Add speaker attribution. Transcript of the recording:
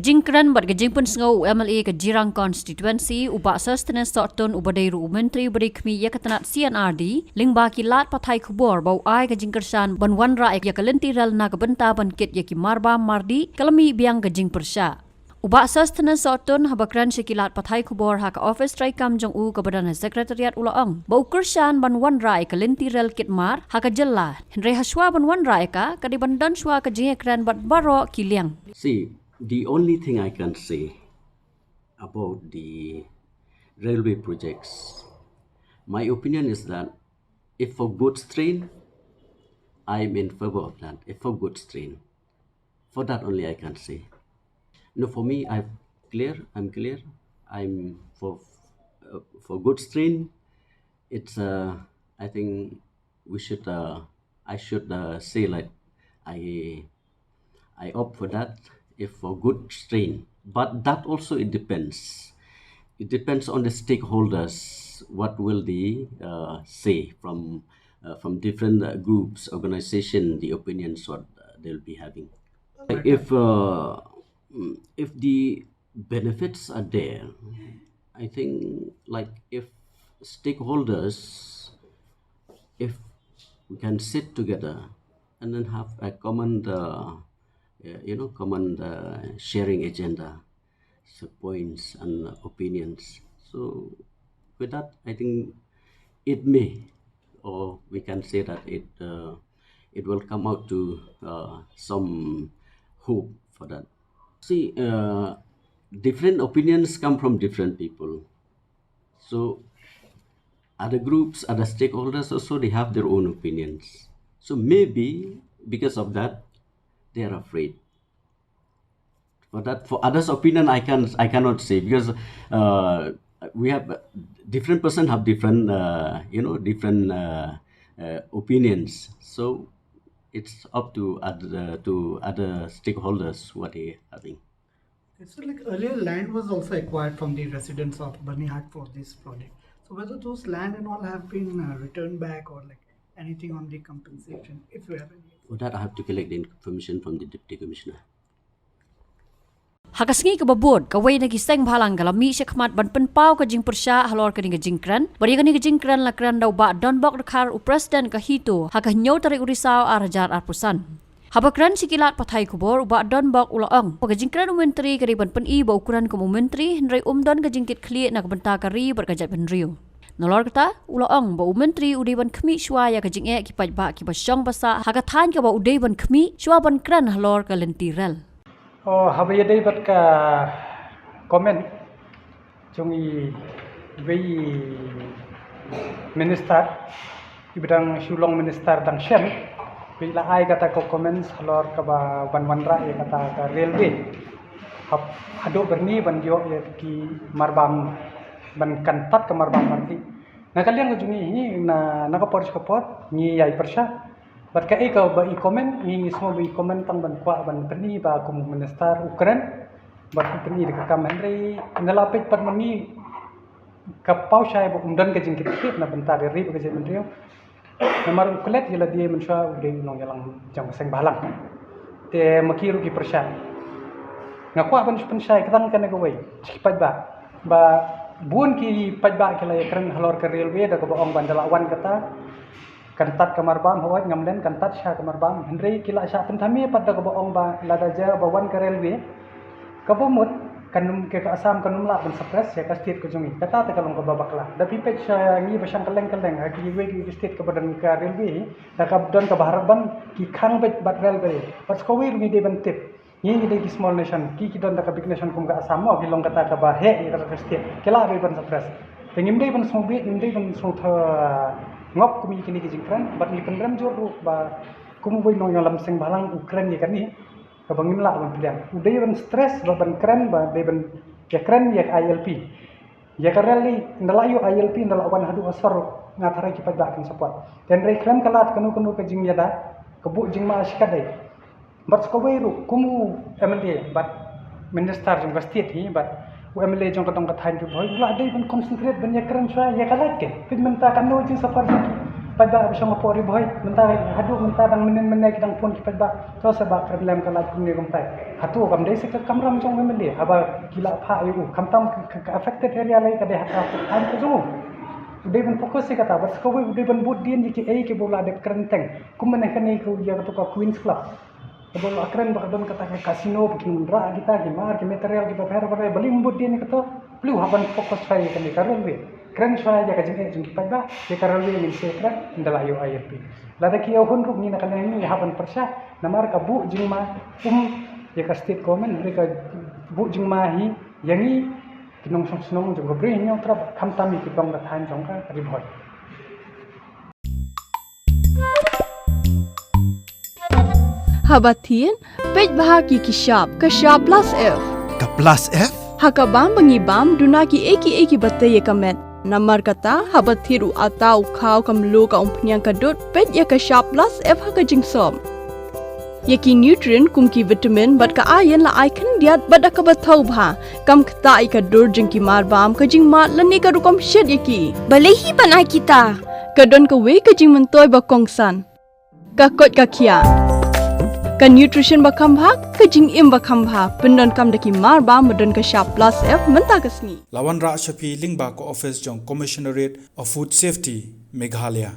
Speaker 1: Kejing Kren bat kejing pun sengau MLA ke Jirang constituency ubak sustenance sorton ubadai ru Myntri ubadai Khmih ya ketenat CNRD lingba kilat patai kubor bau ai kejing kersan ban wan ra ya ke Lynti ral na ke benta ban kit ya ki marba mardi kalami biang kejing persya. Ubak sustenance sorton habakran sekilat patai kubor ha ke office trai kam jong u ke badan sekretariat ulaong bau kersan ban wan ra ke Lynti ral kit mar ha ke jella Henry Shwa ban wan ra ka di bandan Shwa ke Jingeh Kren bat baro kiliang.
Speaker 2: See, the only thing I can say about the railway projects, my opinion is that if for goods train, I'm in favor of that. If for goods train, for that only I can say. No, for me, I'm clear. I'm for goods train. It's I think we should. I should say like I opt for that if for good strain. But that also it depends. It depends on the stakeholders. What will they say from different groups, organization, the opinions what they'll be having. If the benefits are there, I think like if stakeholders, if we can sit together and then have a common common sharing agenda, so points and opinions. So with that, I think it may, or we can say that it will come out to some hope for that. See, different opinions come from different people. So other groups, other stakeholders also, they have their own opinions. So maybe because of that, they are afraid. For that, for others' opinion, I cannot say, because we have different person have different different opinions. So it's up to other stakeholders what they are having.
Speaker 3: So like earlier land was also acquired from the residents of Banihat for this project. So whether those land and all have been returned back or like anything on the compensation, if you have any.
Speaker 2: For that, I have to collect the information from the Deputy Commissioner.
Speaker 1: Hakasngi ke babod kawai nagi seng bhalang galami sekmat ban penpau ke jing persya halor ke jing Kren bari ke jing Kren la Kren dau ba don bok dekar u presiden ke HITO hakah nyau tarik urisau arajar arpusan. Habakran sikilat patai kubor ubak don bok ulaong ke jing Kren Myntri ke ban pen i ba ukuran ke Myntri henry don ke jingkit kli nak benta kari berkajat benriu. Nolor kata ulaong ba Myntri udi ban Khmih Shwa ya ke Jingeh ki Paidbah ki basyong basa hakah than ke ba udai ban Khmih Shwa ban Kren halor ke Lynti rel.
Speaker 4: Oh, habis ada buat ke komen cungi minister di bidang Shillong minister dan Shen bila ai kata ko komen halor ke ban ra ya kata ke railway hado berni ban jo ya ki marbam ban kantat ke marbam marti na kalian cungi ini na kapor ni yai persya bat ka ikaw ba i-comment ni semua ba i-comment tang ban kwa ban perni ba kum minister Ukraine bat perni de ka Henry nalapit pat mani ka pau syai ba undan ka jingkit kit na benta de ri ba ka jingkit rio namar kulet yela dia mensha ude nong yalang jang seng balang te makiru ki persya ngakwa ban pensai katang kan ga wei Paidbah ba bun ki Paidbah kala Kren halor ka railway da ka baong bandalawan kata kantat kamarbam hawat ngamlen kantat sha kamarbam Henry kila sha pentami pada ka baong ba ladaja bawan ka railway kabumut kanum ke ka asam kanum la ban suppress ya ka state ko jungi kata ta kalong ka babakla da pipet sha ngi basang kaleng ha ki we ki state ka badan ka railway da ka don ka baharaban ki khang bet bat railway pas ko we ngi de ban tip ngi de ki small nation ki don da ka big nation kum ka asam mo bilong kata ka ba he ka state kila be ban suppress tengim de ban sobi ngim ban so ngop kumi kini ke Kren bat ni pendram jor ba kum boy no ngalam seng balang Ukraine ni kan ni ka bangim la ban pilihan udai ban stress ba ban Kren ba de ban ya Kren ya ILP ya karali ndala yo ILP ndala wan hadu asar ngatara ki Paidbah kan support dan re Kren kalat kanu ke jing yada kebu jing ma askadai bat ko weiru kumu MLA bat minister jong state hi bat MLA jong katong kathain ke Bhoi ula dei ban concentrate ban ya Kren Shwa ya kalat ke pigmenta kanu jing safar Paidbah bisa ngapori Bhoi mentah hadu mentah dang menen kidang pun ki Paidbah to sebab problem kalat kumni gumtai hatu kam dei sik kamram jong memeli aba gila Phah yu kamtam ke affected area lai kade hata an ko jong dei ben fokus sik kata bas ko dei ben bud din ki ke bola de krenteng kum menen kani ko ya to ka Queens Club bola kren ba kadon kata ke casino bikin mundra kita ki mar ki material ki ba bare bali bud din ka to plu haban fokus sai kani karun we Kren Shwa jaga Jingeh jungki Paidbah ye karalwi min sekra ndala yo IRP lada ki ohun ruk ni nakana ni haban persha namar ka bu jingma ye ka state government mereka bu jingma hi yangi kinong song jong bri nyong tra kham tami ki bang ka than jong ka ri Bhoi
Speaker 5: Habatin Paidbah ki kishap ka sharp plus F
Speaker 6: Ka plus F?
Speaker 5: Hakabam bangibam duna ki eki batay kamet Namar kata habat thiru atau kau kamlu ka umpnyang kadut pet ya ka sharp plus F ha ka jingsom. Yaki nutrient kum ki vitamin bat ka iron la ai kan diat bat ka bathau bha kam khta ai ka dur jing ki mar bam ka jing mat lani ka rukom shed yaki.
Speaker 7: Balehi panai kita.
Speaker 5: Ka don ka we ka jing mentoy ba kongsan. Ka kot ka kia. Ka nutrition ba khambha ka jing im ba khambha pendon kam daki mar bam madon ka sharp plus F menta ka sni.
Speaker 6: Lawan Ra Shapi Lingba ko office jong Commissionerate of Food Safety Meghalaya.